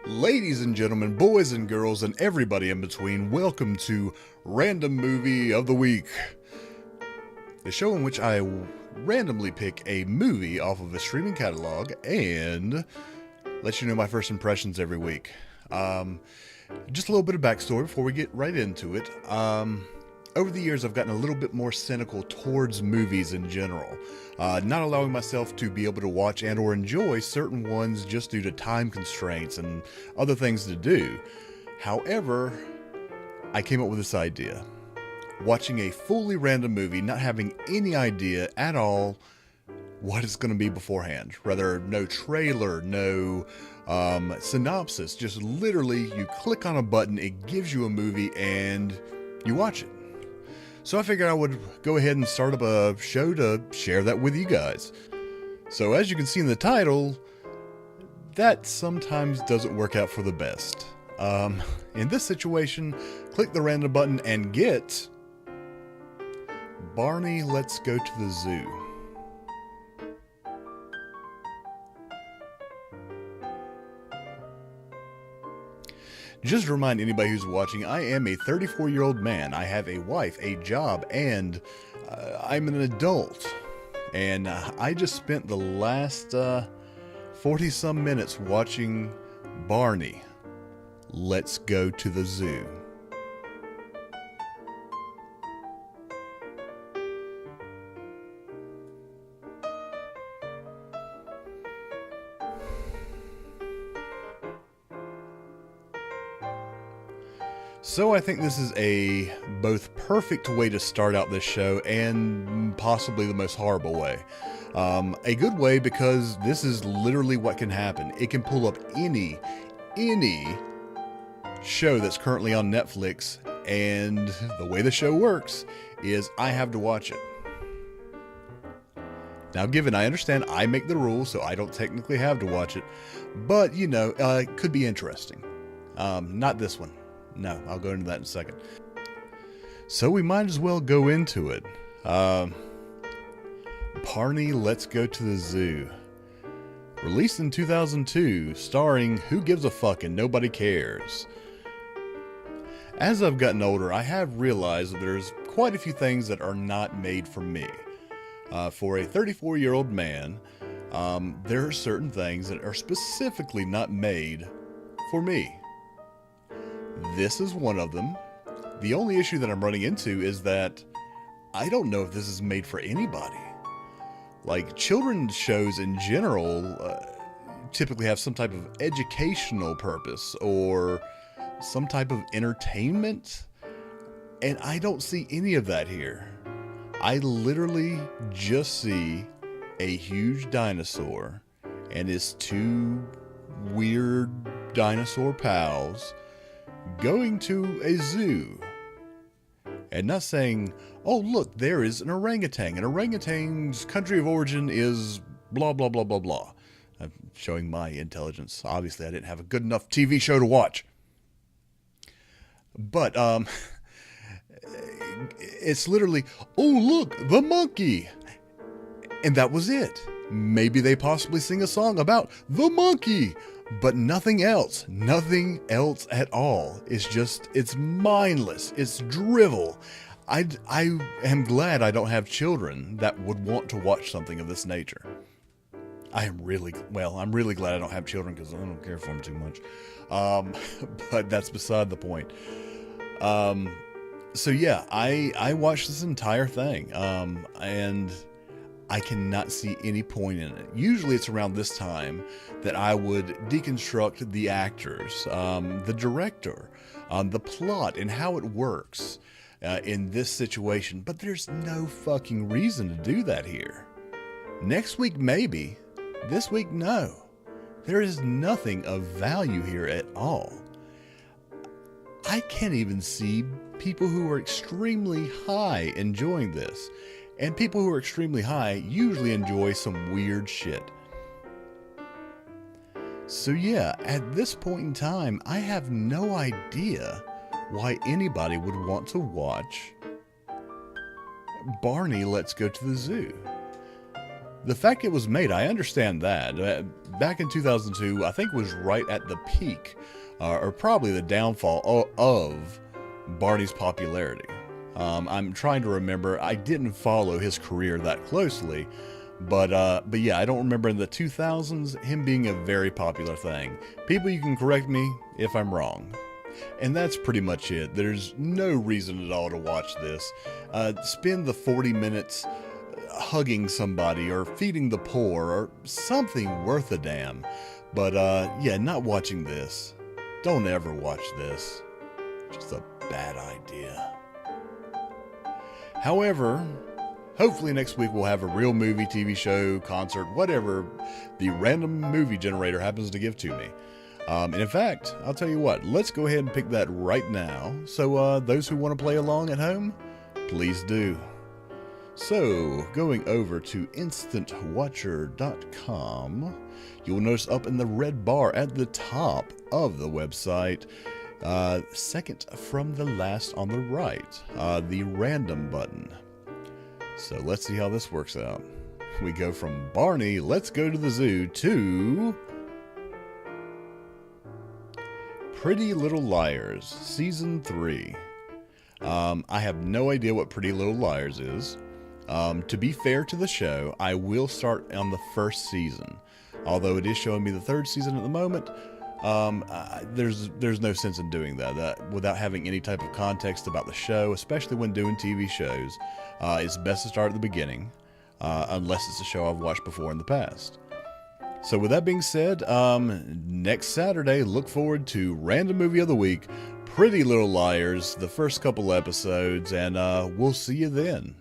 Ladies and gentlemen, boys and girls, and everybody in between, welcome to Random Movie of the Week, the show in which I randomly pick a movie off of a streaming catalog and let you know my first impressions every week. Just a little bit of backstory before we get right into it. Over the years, I've gotten a little bit more cynical towards movies in general, not allowing myself to be able to watch and or enjoy certain ones just due to time constraints and other things to do. However, I came up with this idea. Watching a fully random movie, not having any idea at all what it's going to be beforehand. Rather, no trailer, no synopsis, just literally you click on a button, it gives you a movie, and you watch it. So I figured I would go ahead and start up a show to share that with you guys. So as you can see in the title, that sometimes doesn't work out for the best. In this situation, click the random button and get Barney Let's Go to the Zoo. Just to remind anybody who's watching, I am a 34-year-old man. I have a wife, a job, and I'm an adult. And I just spent the last 40-some minutes watching Barney Let's Go to the Zoo. So I think this is a both perfect way to start out this show and possibly the most horrible way. A good way because this is literally what can happen. It can pull up any show that's currently on Netflix, and the way the show works is I have to watch it. Now, given I understand I make the rules, so I don't technically have to watch it, but you know, it could be interesting. Not this one. No, I'll go into that in a second. So we might as well go into it. Barney Let's Go to the Zoo. Released in 2002, starring Who Gives a Fuck and Nobody Cares. As I've gotten older, I have realized that there's quite a few things that are not made for me. For a 34-year-old man, there are certain things that are specifically not made for me. This is one of them. The only issue that I'm running into is that I don't know if this is made for anybody. Like, children's shows in general typically have some type of educational purpose or some type of entertainment, and I don't see any of that here. I literally just see a huge dinosaur and his two weird dinosaur pals going to a zoo, and not saying, oh look, there is an orangutan. An orangutan's country of origin is blah blah blah blah blah. I'm showing my intelligence. Obviously I didn't have a good enough TV show to watch. But it's literally, oh look, the monkey. And that was it. Maybe they possibly sing a song about the monkey, but nothing else at all. It's mindless. It's drivel. I am glad I don't have children that would want to watch something of this nature. I'm really glad I don't have children because I don't care for them too much. But that's beside the point. So yeah, I watched this entire thing, and I cannot see any point in it. Usually it's around this time that I would deconstruct the actors, the director, the plot, and how it works in this situation. But there's no fucking reason to do that here. Next week, maybe. This week, no. There is nothing of value here at all. I can't even see people who are extremely high enjoying this. And people who are extremely high usually enjoy some weird shit. So yeah, at this point in time, I have no idea why anybody would want to watch Barney Let's Go to the Zoo. The fact it was made, I understand that. Back in 2002, I think was right at the peak, or probably the downfall of Barney's popularity. I'm trying to remember. I didn't follow his career that closely, but yeah, I don't remember in the 2000s him being a very popular thing. People, you can correct me if I'm wrong. And that's pretty much it. There's no reason at all to watch this. Spend the 40 minutes hugging somebody or feeding the poor or something worth a damn. But yeah, not watching this. Don't ever watch this. Just a bad idea. However, hopefully next week we'll have a real movie, TV show, concert, whatever the random movie generator happens to give to me. And in fact, I'll tell you what, let's go ahead and pick that right now. So those who want to play along at home, please do. So, going over to instantwatcher.com, you'll notice up in the red bar at the top of the website, second from the last on the right, the random button. So let's see how this works out. We go from Barney, Let's Go to the Zoo, to Pretty Little Liars, Season 3. I have no idea what Pretty Little Liars is. To be fair to the show, I will start on the first season. Although it is showing me the third season at the moment, there's no sense in doing that without having any type of context about the show, especially when doing TV shows. It's best to start at the beginning, unless it's a show I've watched before in the past. So with that being said, next Saturday, look forward to Random Movie of the Week, Pretty Little Liars, the first couple episodes, and we'll see you then.